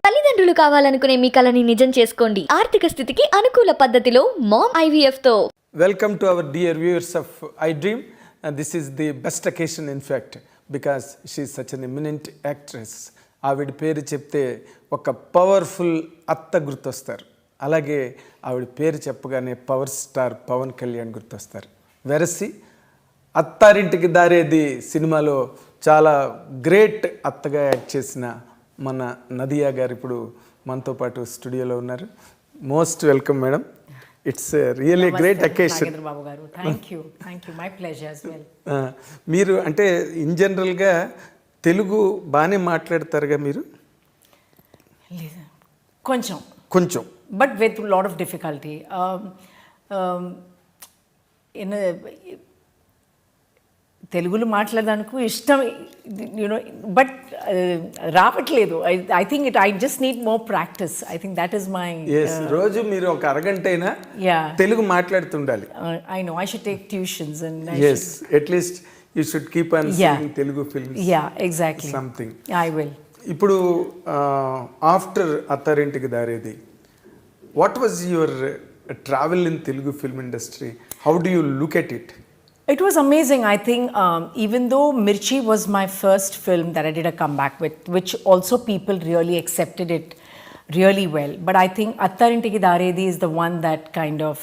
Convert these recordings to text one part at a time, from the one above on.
తల్లిదండ్రులు కావాలనుకునే మీ కలని నిజం చేసుకోండి. ఆర్థిక స్థితికి అనుకూల పద్ధతిలో మామ్ IVF తో. Welcome to our dear viewers of iDream. And this is the best occasion in fact because she is such an eminent actress. ఆవిడ పేరు చెప్తే ఒక పవర్ఫుల్ అత్త గుర్తొస్తారు. అలాగే ఆవిడ పేరు చెప్పగానే పవర్ స్టార్ పవన్ కళ్యాణ్ గుర్తొస్తారు. వెరసి అత్తారింటికి దారేది సినిమాలో చాలా గ్రేట్ అత్తగా యాక్ట్ చేసిన మన నదియా గారు ఇప్పుడు మనతో పాటు స్టూడియోలో ఉన్నారు. Most welcome madam. It's really great occasion. Thank you my pleasure as well. మీరు అంటే ఇన్ జనరల్గా తెలుగు బాగానే మాట్లాడతారుగా మీరు? కొంచెం but with lot of difficulty. తెలుగులో మాట్లాడడానికి ఇష్టం, యూనో, బట్ రావట్లేదు. I think I just need more practice. I think that is my. రోజు మీరు ఒక అరగంట అయినా తెలుగు మాట్లాడుతుండాలి. I know I should take tuitions and at least you should keep on seeing Telugu films. Exactly something. I will. ఇప్పుడు after Attarintiki Daredi, what was your travel in Telugu film industry? How do you look at it? It was amazing. I think even though Mirchi was my first film that I did a comeback with, which also people really accepted it really well. But I think Attarintiki Daredi is the one that kind of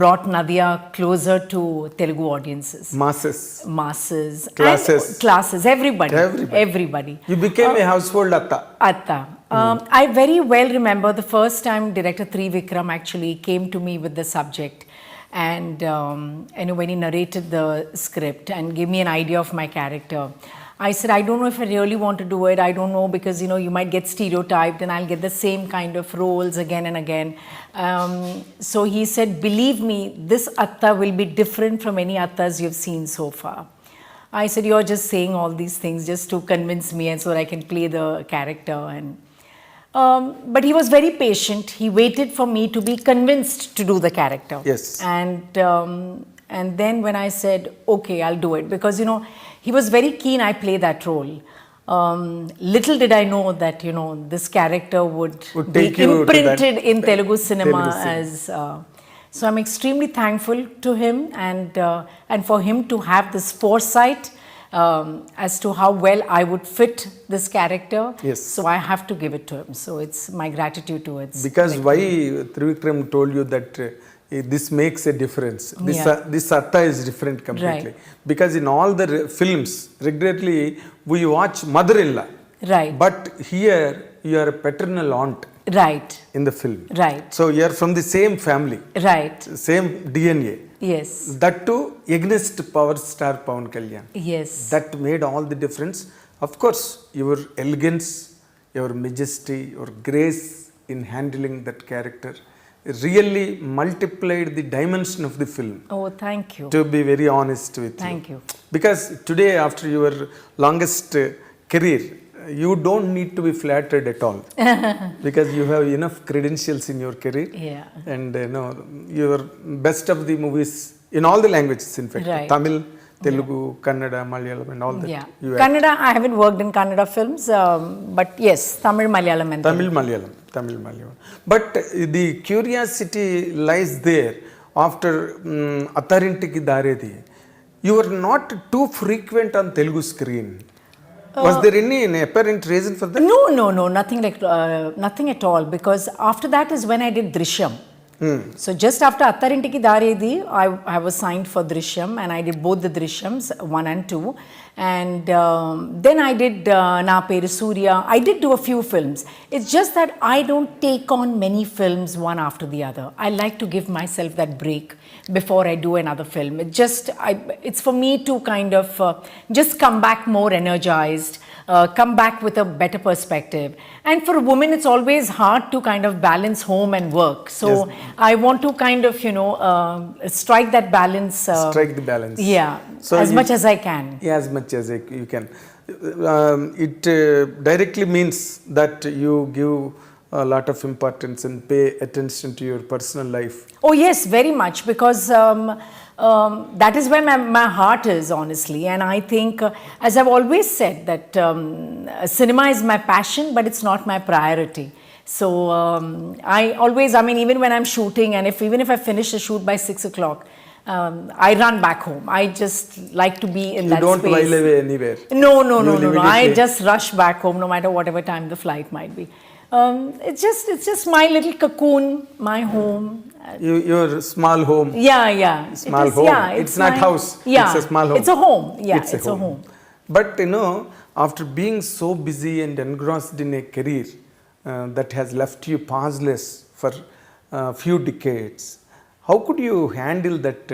brought Nadhiya closer to Telugu audiences. Masses. Classes. Everybody. You became a household Atta. I very well remember the first time director Trivikram actually came to me with the subject. And when he narrated the script and gave me an idea of my character, I said, I don't know if I really want to do it. I don't know, because you might get stereotyped and I'll get the same kind of roles again and again. So he said, believe me, this Atta will be different from any Attas you've seen so far. I said, you're just saying all these things just to convince me and so that I can play the character. And but he was very patient. He waited for me to be convinced to do the character. Yes. And then when I said, okay, I'll do it, because he was very keen I play that role. Little did I know that this character would be imprinted in Telugu cinema as. So I'm extremely thankful to him and for him to have this foresight. As to how well I would fit this character. Yes. So I have to give it to him. So it's my gratitude towards. Because why Trivikram told you that this makes a difference. This Atta is different completely. Right. Because in all the films, regularly we watch mother-in-law. Right. But here you are a paternal aunt. Right. In the film. Right. So you are from the same family. Right. Same DNA. Yes. That too against power star Pawan Kalyan. Yes. That made all the difference. Of course, your elegance, your majesty, your grace in handling that character really multiplied the dimension of the film. Oh, thank you. To be very honest with you. Thank you. Because today, after your longest career, you don't need to be flattered at all. Because you have enough credentials in your career. Yeah. And your best of the movies in all the languages, in fact. Right. Tamil, Telugu, Kannada, Malayalam and all that. Yeah. Kannada, I haven't worked in Kannada films, but yes, Tamil, Malayalam and Tamil, Malayalam. But the curiosity lies there after Attarintiki Daredi. You were not too frequent on Telugu screen. Was there any apparent reason for that? No, nothing at all. Because after that is when I did Drishyam. So just after Attarintiki Daredi, I was signed for Drishyam, and I did both the Drishyams, 1 and 2. And then I did Na Peru Surya. I did do a few films. It's just that I don't take on many films one after the other. I like to give myself that break before I do another film. It's for me to kind of just come back more energized, come back with a better perspective. And for a woman, it's always hard to kind of balance home and work. So yes. I want to kind of, strike that balance. Strike the balance. Yeah, so as much as I can. Yeah, as much as you can. It directly means that you give a lot of importance and pay attention to your personal life. Oh yes, very much, because that is where my heart is, honestly. And I think, as I've always said, that cinema is my passion, but it's not my priority. So I mean, even when I'm shooting, and even if I finish the shoot by 6 o'clock, I run back home. I just like to be in that space. You don't while away anywhere? No. I just rush back home, no matter whatever time the flight might be. It's just my little cocoon, my home. Your small home. Yeah. Small home. Yeah, it's not house. Yeah, it's a small home. It's a home. Yeah, it's a home. But after being so busy and engrossed in a career that has left you pauseless for a few decades, how could you handle that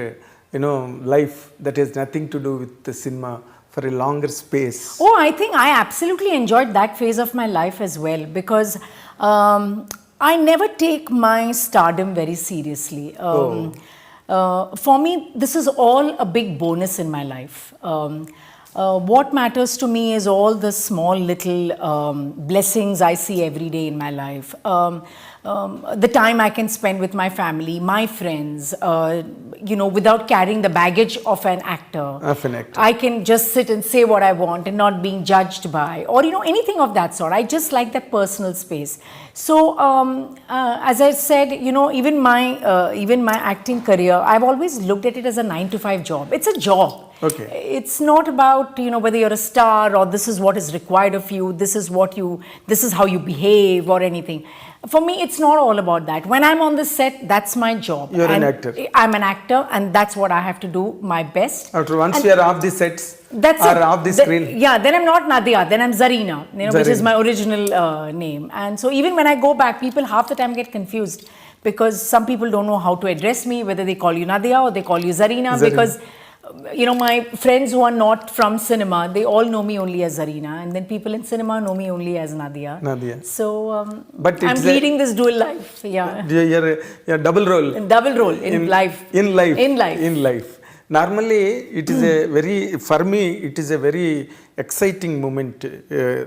life that has nothing to do with the cinema for a longer space? Oh, I think I absolutely enjoyed that phase of my life as well, because I never take my stardom very seriously. For me, this is all a big bonus in my life. What matters to me is all the small little blessings I see every day in my life. The time I can spend with my family, my friends, without carrying the baggage of an actor. I can just sit and say what I want and not being judged by, or anything of that sort. I just like that personal space. So as I said, even my acting career, I've always looked at it as a 9-to-5 job. It's a job. Okay. It's not about whether you're a star or this is what is required of you, this is how you behave or anything. For me, it's not all about that. When I'm on the set, that's my job. You're an actor. I'm an actor, and that's what I have to do my best. After once you're off the sets, off the screen. Then I'm not Nadhiya, then I'm Zarina, which is my original name. And so even when I go back, people half the time get confused, because some people don't know how to address me, whether they call you Nadhiya or they call you Zarina. Because my friends who are not from cinema, they all know me only as Zarina, and then people in cinema know me only as Nadhiya. So but I'm leading this dual life. You're double role. In life. In life. Normally, it is for me, it is a very exciting moment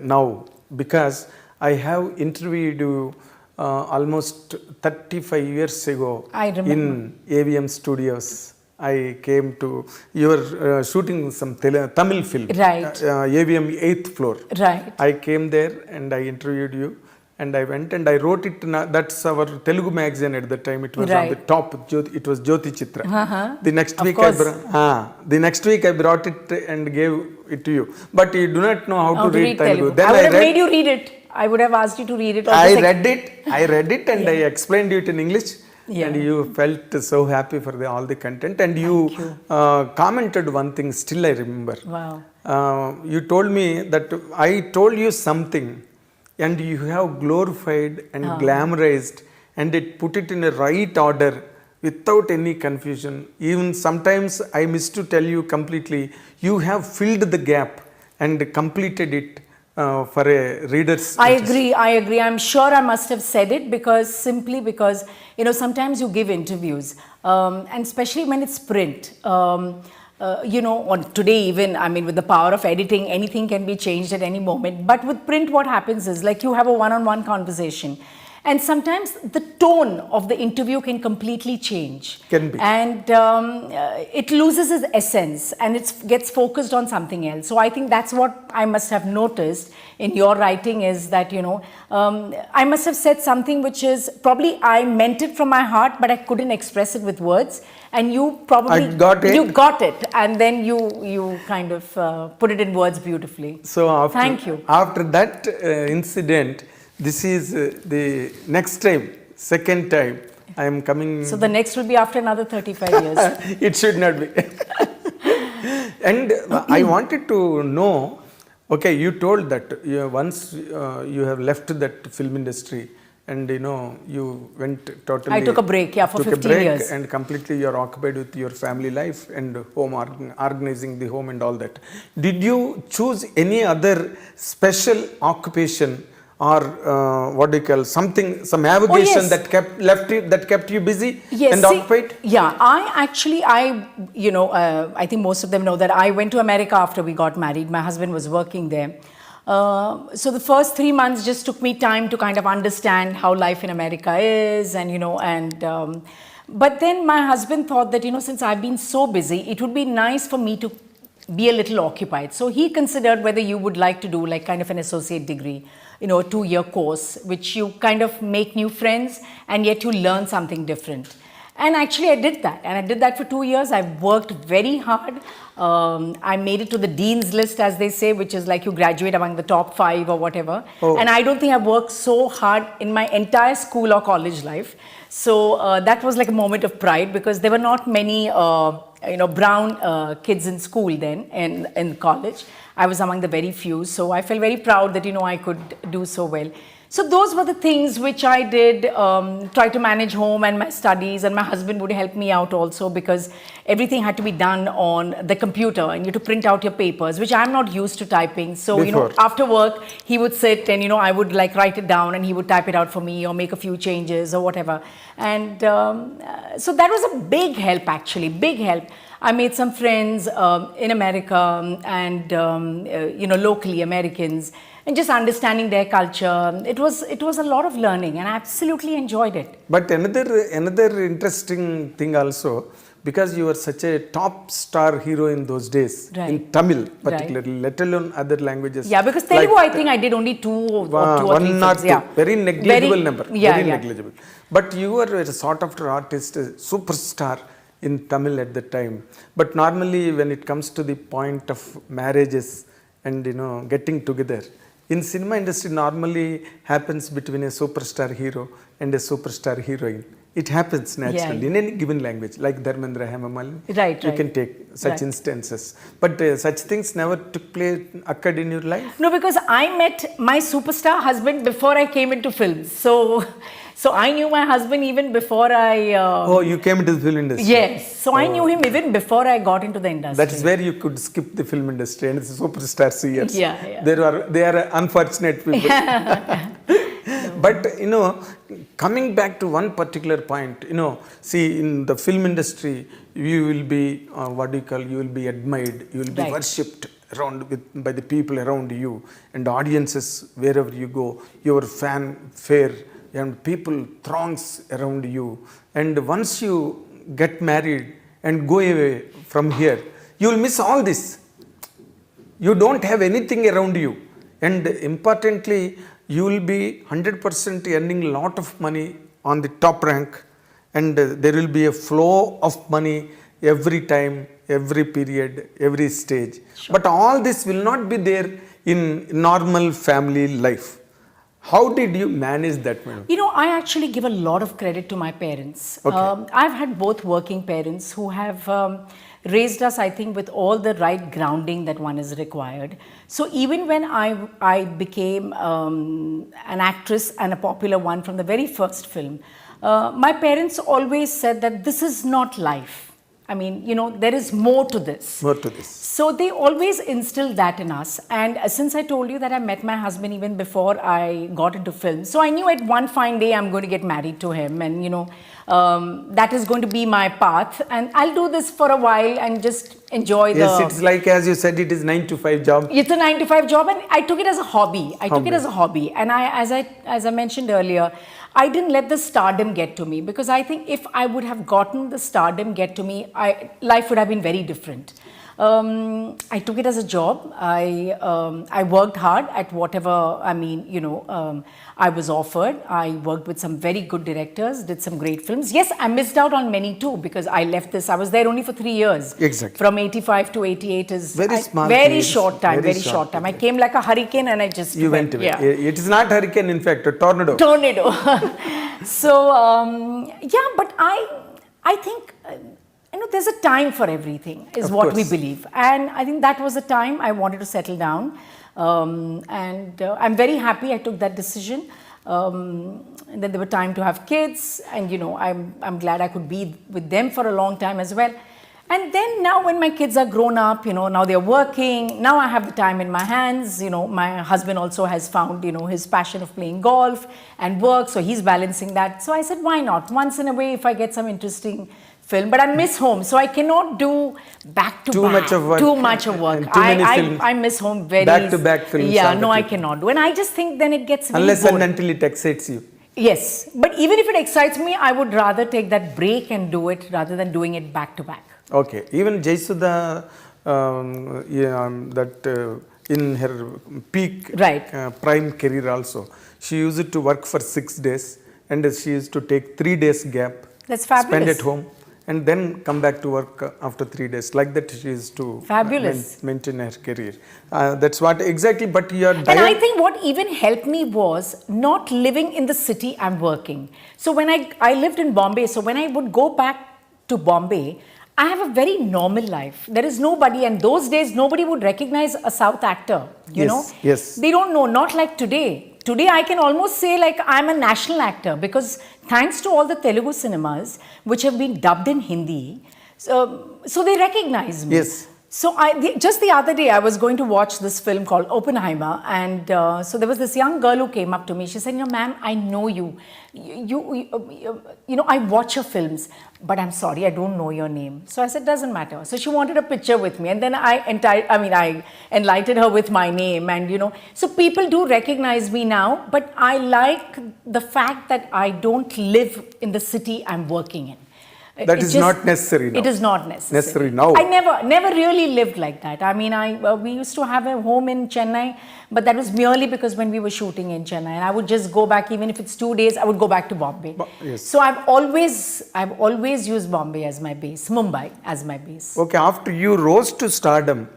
now, because I have interviewed you almost 35 years ago. I remember. In AVM Studios. I came to, you were shooting some Tamil film. Right. AVM 8th floor. Right. I came there and I interviewed you, and I went and I wrote it. That's our Telugu magazine at the time. It was on the top. It was Jyoti Chitra. The next week I brought it and gave it to you. But you do not know how to read Telugu. Then I would have made you read it. I would have asked you to read it. I read it and I explained it in English. Yeah. And you felt so happy for all the content, and you commented one thing, still I remember. Wow. You told me that I told you something and you have glorified and glamorized and it put it in a right order without any confusion. Even sometimes I miss to tell you completely, you have filled the gap and completed it for a reader's interest. I agree. I'm sure I must have said it because sometimes you give interviews, and especially when it's print. On today even, I mean, with the power of editing, anything can be changed at any moment. But with print, what happens is, like, you have a one-on-one conversation. And sometimes the tone of the interview can completely change. Can be. And it loses its essence and it gets focused on something else. So I think that's what I must have noticed in your writing, is that, I must have said something which is probably I meant it from my heart, but I couldn't express it with words. And you probably you got it, and then you kind of put it in words beautifully. So thank you. After that incident, this is the next time, second time I am coming. So the next will be after another 35 years. It should not be. And I wanted to know, okay, you told that once you have left that film industry and you went totally. I took a break, for 15 years. And completely you are occupied with your family life and home, organizing the home and all that. Did you choose any other special occupation? Or what do you call some avocation that kept you busy and occupied? Yeah, I think most of them know that I went to America after we got married. My husband was working there. So the first 3 months just took me time to kind of understand how life in America is, and But then my husband thought that, since I've been so busy, it would be nice for me to be a little occupied. So he considered whether you would like to do like kind of an associate degree, a 2-year course, which you kind of make new friends and yet you learn something different. And actually I did that. And I did that for 2 years. I worked very hard. I made it to the dean's list, as they say, which is like you graduate among the top 5 or whatever. Oh. And I don't think I've worked so hard in my entire school or college life. So that was like a moment of pride, because there were not many brown kids in school then, in college. I was among the very few. So I felt very proud that, I could do so well. So those were the things which I did, try to manage home and my studies, and my husband would help me out also, because everything had to be done on the computer and you had to print out your papers, which I'm not used to typing. So, Before. after work, he would sit and, I would like write it down and he would type it out for me or make a few changes or whatever. And so that was a big help, actually, big help. I made some friends in America and, locally Americans, and just understanding their culture. It was a lot of learning, and I absolutely enjoyed it. But another interesting thing also, because you were such a top star hero in those days, Right. in Tamil particularly, let alone other languages. Yeah, because Telugu, I think I did only two or one three or films. two, Yeah. very negligible number, Yeah, very yeah. negligible. But you were a sought after artist, a superstar in Tamil at the time. But normally when it comes to the point of marriages and getting together, in cinema industry normally happens between a superstar hero and a superstar heroine. It happens naturally in any given language, like Dharmendra Hemamalini. Right, You right. can take such Right. instances. But such things never occurred in your life? No, because I met my superstar husband before I came into films. So I knew my husband even before I... Oh, you came into the film industry. Yes. So I knew him even before I got into the industry. That is where you could skip the film industry and the superstar years. Yeah. They are unfortunate people. But coming back to one particular point, see, in the film industry, you will be you will be admired, you will be Right. worshipped by the people around you, and audiences wherever you go, your fanfare and people throngs around you. And once you get married and go away from here, you will miss all this. You don't have anything around you, and importantly, you will be 100% earning a lot of money on the top rank, and there will be a flow of money every time, every period, every stage. Sure. But all this will not be there in normal family life. How did you manage that, madam? I actually give a lot of credit to my parents. Okay. I've had both working parents who have raised us, I think, with all the right grounding that one is required. So even when I became an actress, and a popular one from the very first film, my parents always said that this is not life. I mean, there is more to this. More to this. So they always instilled that in us. And since I told you that I met my husband even before I got into film, so I knew at one fine day I'm going to get married to him, and that is going to be my path, and I'll do this for a while and just enjoy Yes, it's like, as you said, it is 9-to-5 job. It's a 9-to-5 job, and I took it as a hobby. And as I mentioned earlier, I didn't let the stardom get to me, because I think if I would have gotten the stardom get to me, life would have been very different. I took it as a job. I worked hard at whatever, I was offered. I worked with some very good directors, did some great films. Yes, I missed out on many too, because I left this. I was there only for 3 years. Exactly. From 85 to 88 is Very small very period. short time, Very very short short time. I came like a hurricane and I just You went away. Yeah. It is not hurricane, in fact, a tornado. So, but I think, there's a time for everying, is Of what we course. believe. And I think that was the time I wanted to settle down. And I'm very happy I took that decision. And then there were time to have kids, and I'm glad I could be with them for a long time as well. And then now when my kids are grown up, now they're working, now I have the time in my hands. My husband also has found, his passion of playing golf and work, so he's balancing that. So I said, why not? Once in a way, if I get some interesting film, but I miss home, so I cannot do back to Too back. much of work. Too much of work. And too many films. I miss home very Back to back films Yeah, all the no, I time. cannot do. And I just think then it gets very Unless and boring. until it excites you. Yes, but even if it excites me, I would rather take that break and do it rather than doing it back to back. Okay, even Jaisuda, that in her peak Right. prime career also, she used to work for 6 days and she used to take 3 days gap, That's spend fabulous. at home and then come back to work after 3 days. Like that she used to Fabulous. maintain her career. That's what exactly, but your And I think what even helped me was not living in the city I'm working. So when I lived in Bombay, so when I would go back to Bombay, I have a very normal life. There is nobody, and those days nobody would recognize a South actor, you Yes, know? yes. They don't know, not like today. Today I can almost say like I'm a national actor because thanks to all the Telugu cinemas which have been dubbed in Hindi, so they recognize me. Yes. So just the other day, I was going to watch this film called Oppenheimer, and so there was this young girl who came up to me. She said, "You know, ma'am, I know you. You know, I watch your films, but I'm sorry, I don't know your name." So I said, "Doesn't matter." So she wanted a picture with me, and then I enlightened her with my name, and you know, so people do recognize me now. But I like the fact that I don't live in the city I'm working in. That is not necessary now. It is not necessary. Necessary now. I never really lived like that. I mean, we used to have a home in Chennai, but that was merely because when we were shooting in Chennai, and I would just go back, even if it's 2 days, I would go back to Bombay. Yes. So I've always used Bombay as my base, Mumbai as my base. Okay, after you rose to stardom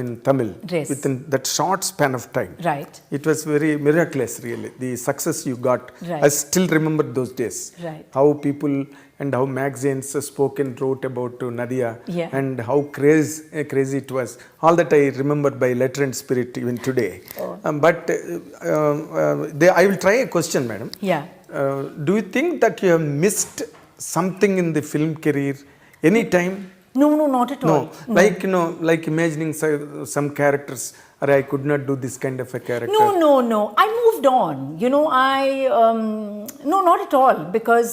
in Tamil Yes. within that short span of time. Right. It was very miraculous, really. The success you got. Right. I still remember those days. Right. How people and how magazines spoke and wrote about Nadhiya, Yeah. and how crazy it was. All that I remember by letter and spirit even today. Oh. I will try a question, madam. Yeah. Do you think that you have missed something in the film career any time? No, not at all. No, like imagining some characters, or I could not do this kind of a character. No. I moved on. You know, no, not at all, because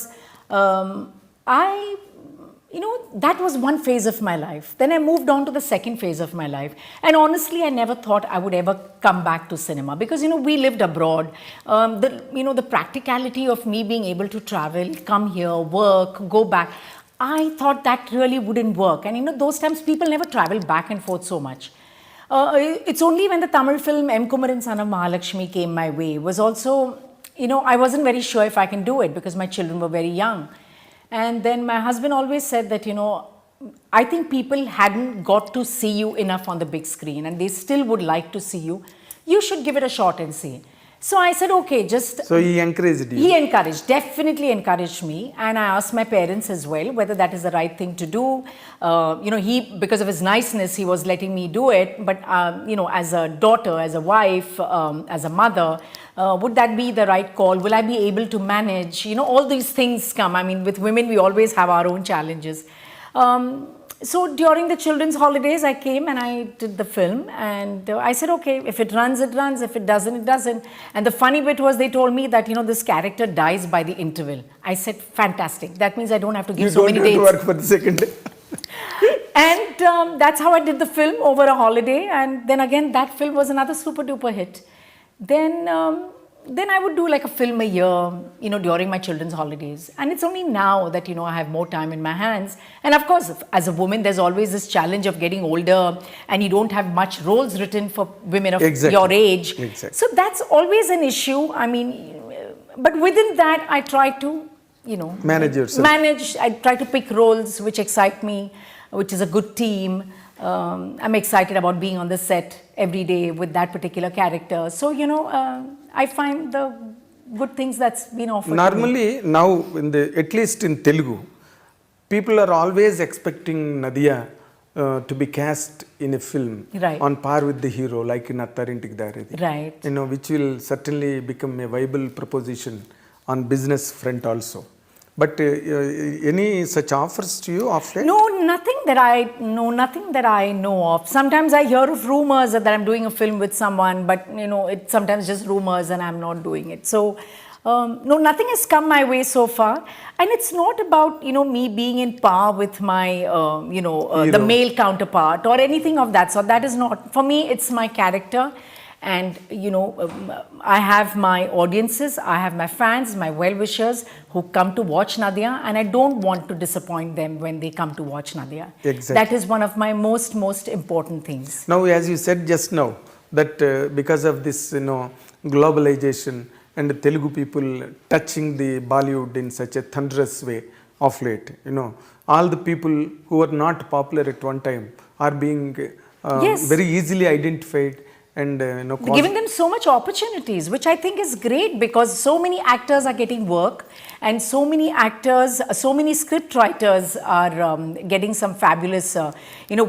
that was one phase of my life. Then I moved on to the second phase of my life. And honestly, I never thought I would ever come back to cinema because, you know, we lived abroad. The practicality of me being able to travel, come here, work, go back, I thought that really wouldn't work. And, you know, those times people never traveled back and forth so much. It's only when the Tamil film M. Kumaran Son of Mahalakshmi came my way was also, you know, I wasn't very sure if I can do it because my children were very young. And then my husband always said that, you know, I think people hadn't got to see you enough on the big screen and they still would like to see you. You should give it a shot and see. So I said, okay, just... So he encouraged you? He definitely encouraged me. And I asked my parents as well whether that is the right thing to do. Because of his niceness, he was letting me do it. But, as a daughter, as a wife, as a mother, would that be the right call? Will I be able to manage? You know, all these things come. I mean, with women, we always have our own challenges. So during the children's holidays, I came and I did the film, and I said, okay, if it runs, it runs. If it doesn't, it doesn't. And the funny bit was they told me that, you know, this character dies by the interval. I said, fantastic. That means I don't have to give so many dates. You don't have to work for the second day. And that's how I did the film over a holiday. And then again, that film was another super duper hit. Then I would do like a film a year, you know, during my children's holidays. And it's only now that, you know, I have more time in my hands. And of course, as a woman, there's always this challenge of getting older and you don't have much roles written for women of your age. Exactly. So that's always an issue. I mean, but within that, I try to, you know, manage yourself. I try to pick roles which excite me, which is a good team. I'm excited about being on the set every day with that particular character. So, you know, I find the good things that's been offered. Normally, now, at least in Telugu, people are always expecting Nadhiya to be cast in a film on par with the hero, like in Attarintik Daredi. Right. You know, which will certainly become a viable proposition on business front also. But any such offers to you of late? No, nothing that I know of. Sometimes I hear of rumors that I'm doing a film with someone, but you know, it's sometimes just rumors and I'm not doing it. So, no, nothing has come my way so far. And it's not about, you know, me being in par with my, the male counterpart or anything of that sort. That is not, for me, it's my character. And I have my audiences, I have my fans, my well-wishers who come to watch Nadhiya, and I don't want to disappoint them when they come to watch Nadhiya. Exactly. That is one of my most important things. Now, as you said just now, that because of this, globalization and the Telugu people touching the Bollywood in such a thunderous way of late, all the people who were not popular at one time are being Yes. very easily identified and Giving them so much opportunities, which I think is great, because so many actors are getting work, and so many actors, so many script writers are getting some fabulous,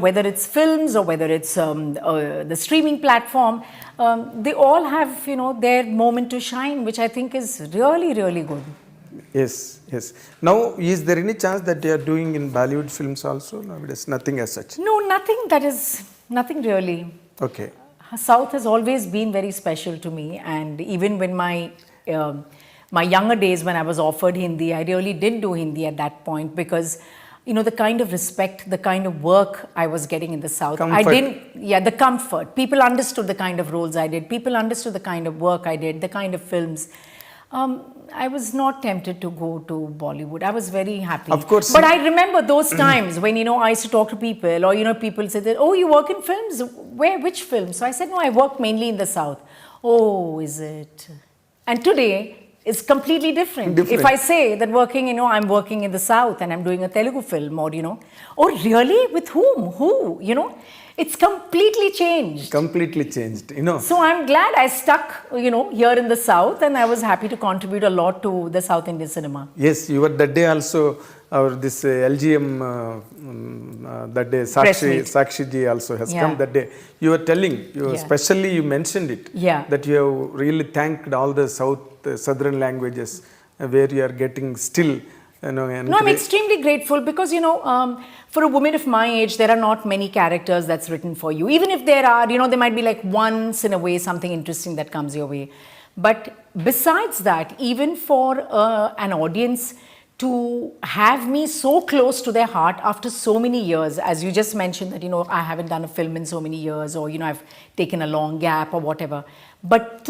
whether it's films or whether it's the streaming platform, they all have, their moment to shine, which I think is really, really good. Yes, yes. Now, is there any chance that they are doing in Bollywood films also? No, there's nothing as such. No, nothing really. Okay. South has always been very special to me, and even when my younger days, when I was offered Hindi, I really did do Hindi at that point, because the kind of respect, the kind of work I was getting in the South. Comfort. The comfort. People understood the kind of roles I did. People understood the kind of work I did, the kind of films. I was not tempted to go to Bollywood. I was very happy. Of course. But I remember those times when, I used to talk to people, or, people said that, oh, you work in films? Which films? So I said, no, I work mainly in the South. Oh, is it? And today, it's completely different. If I say that I'm working in the South and I'm doing a Telugu film, or, oh, really? With whom? Who? It's completely changed. Completely changed, So I'm glad I stuck, here in the South, and I was happy to contribute a lot to the South Indian cinema. Yes, you were that day also, this LGM, that day, Press meet. Sakshi ji also has Yeah. come that day. You were telling, especially you mentioned it, Yeah. that you have really thanked all the southern languages where you are getting still, No, I'm extremely grateful, because, for a woman of my age, there are not many characters that's written for you. Even if there are, there might be like once in a way something interesting that comes your way. But besides that, even for an audience to have me so close to their heart after so many years, as you just mentioned that, I haven't done a film in so many years, or, I've taken a long gap or whatever. But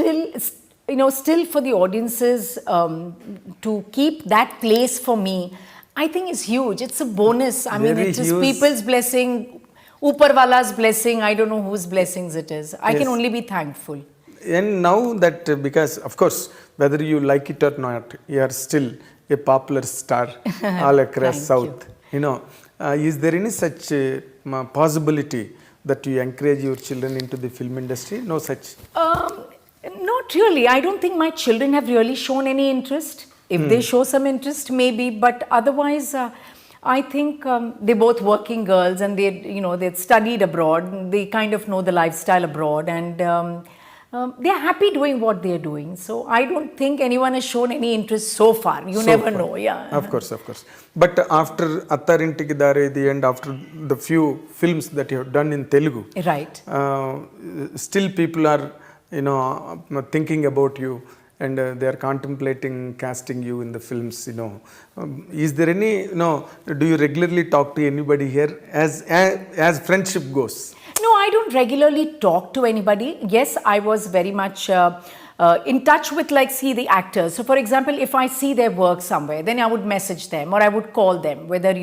still for the audiences to keep that place for me, I think is huge. It's a bonus. I mean, Very it's just huge. people's blessing, Uparwala's blessing. I don't know whose blessings it is. I can Yes. only be thankful. And now that, because of course, whether you like it or not, you are still a popular star all across Thank South. Is there any such possibility that you encourage your children into the film industry? No such. Not really. I don't think my children have really shown any interest. If they show some interest, maybe. But otherwise, I think they're both working girls, and they've studied abroad. They kind of know the lifestyle abroad, and they're happy doing what they're doing. So I don't think anyone has shown any interest so far. You never know. Yeah. Of course. But after Attarinti Daredi and after the few films that you have done in Telugu, Right. Still people are, thinking about you, and they are contemplating casting you in the films, Is there any, do you regularly talk to anybody here as friendship goes? No, I don't regularly talk to anybody. Yes, I was very much in touch with, the actors. So, for example, if I see their work somewhere, then I would message them, or I would call them, whether,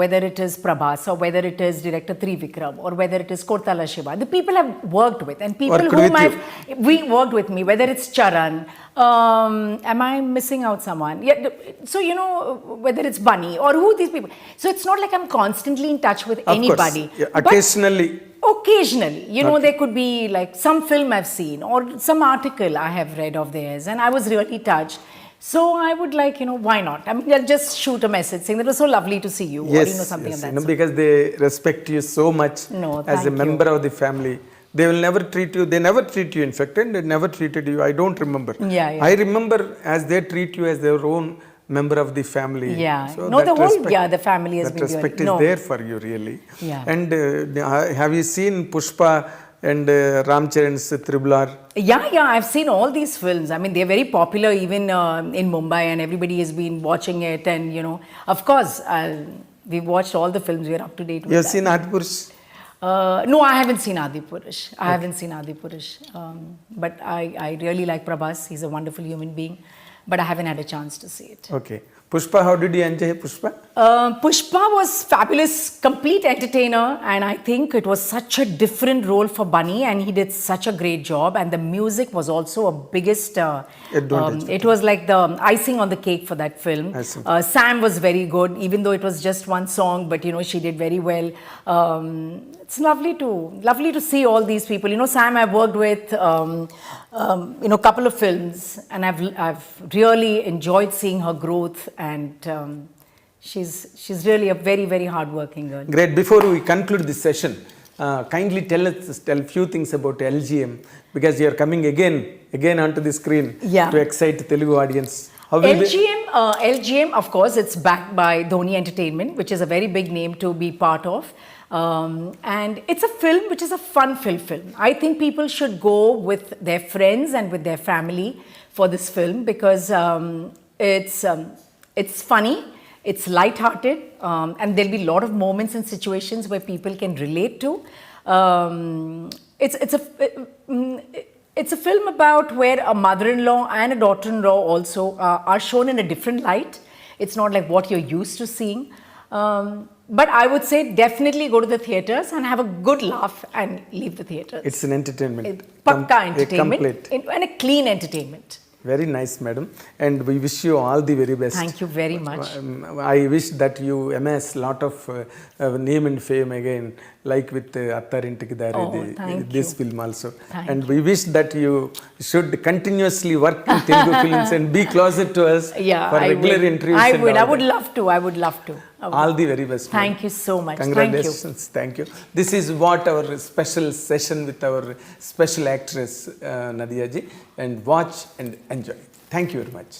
whether it is Prabhas, or whether it is director Trivikram, or whether it is Kortala Shiva. The people I've worked with, and people Worked whom with we worked with me, whether it's Charan, am I missing out someone? Yeah, so, whether it's Bunny, or who these people. So, it's not like I'm constantly in touch with Of anybody. course. Yeah, But occasionally. There could be like some film I've seen, or some article I have read of theirs, and I was really touched. So I would why not? I mean, I'll just shoot a message saying that it was so lovely to see you, Yes, or something yes, of that sort. because they respect you so much No, as a thank you. member of the family. They will never treat you, they never treat you, in fact, and they never treated you. I don't remember. Yeah. I remember as they treat you as their own member of the family. Yeah. So No, that the whole, respect- the family has that been respect really, is no. there for you, really. Yeah. And have you seen Pushpa and Ram Charan's Triple R? Yeah, I've seen all these films. I mean, they're very popular even in Mumbai, and everybody has been watching it. And, of course, we've watched all the films. We're up to date with You have that. seen Adipurush? No, I haven't seen Adi Purush. I haven't seen Adi Purush. But I really like Prabhas. He's a wonderful human being. But I haven't had a chance to see it. Okay. Pushpa, how did you enjoy Pushpa? Pushpa was fabulous, complete entertainer, and I think it was such a different role for Bunny, and he did such a great job. And the music was also a biggest. Advantage. It was like the icing on the cake for that film. I see. Sam was very good, even though it was just one song, but she did very well. It's lovely to see all these people. Sam I've worked with, a couple of films, and I've really enjoyed seeing her growth, and she's really a very, very hard-working girl. Great. Before we conclude this session, kindly tell few things about LGM, because you are coming again onto the screen Yeah. to excite Telugu audience. How will LGM, of course, it's backed by Dhoni Entertainment, which is a very big name to be part of. And it's a film which is a fun-filled film. I think people should go with their friends and with their family for this film, because it's funny, it's light-hearted, and there'll be a lot of moments and situations where people can relate to. It's a film about where a mother-in-law and a daughter-in-law also are shown in a different light. It's not like what you're used to seeing. But I would say definitely go to the theatres and have a good laugh and leave the theatres. It's an entertainment. Pakka entertainment. Complete. And a clean entertainment. Very nice, madam. And we wish you all the very best. Thank you very much. I wish that you amass lot of name and fame again, like with Attarintiki Daredi, thank this you. film also. Thank And we wish that you should continuously work in Telugu films and be closer to us for regular interviews. I and would. all I would that. love to. I would love to. All the very best. Thank madam. you so much. Congratulations. Thank you. This is what our special session with our special actress Nadhiya ji, and watch and enjoy. Thank you very much.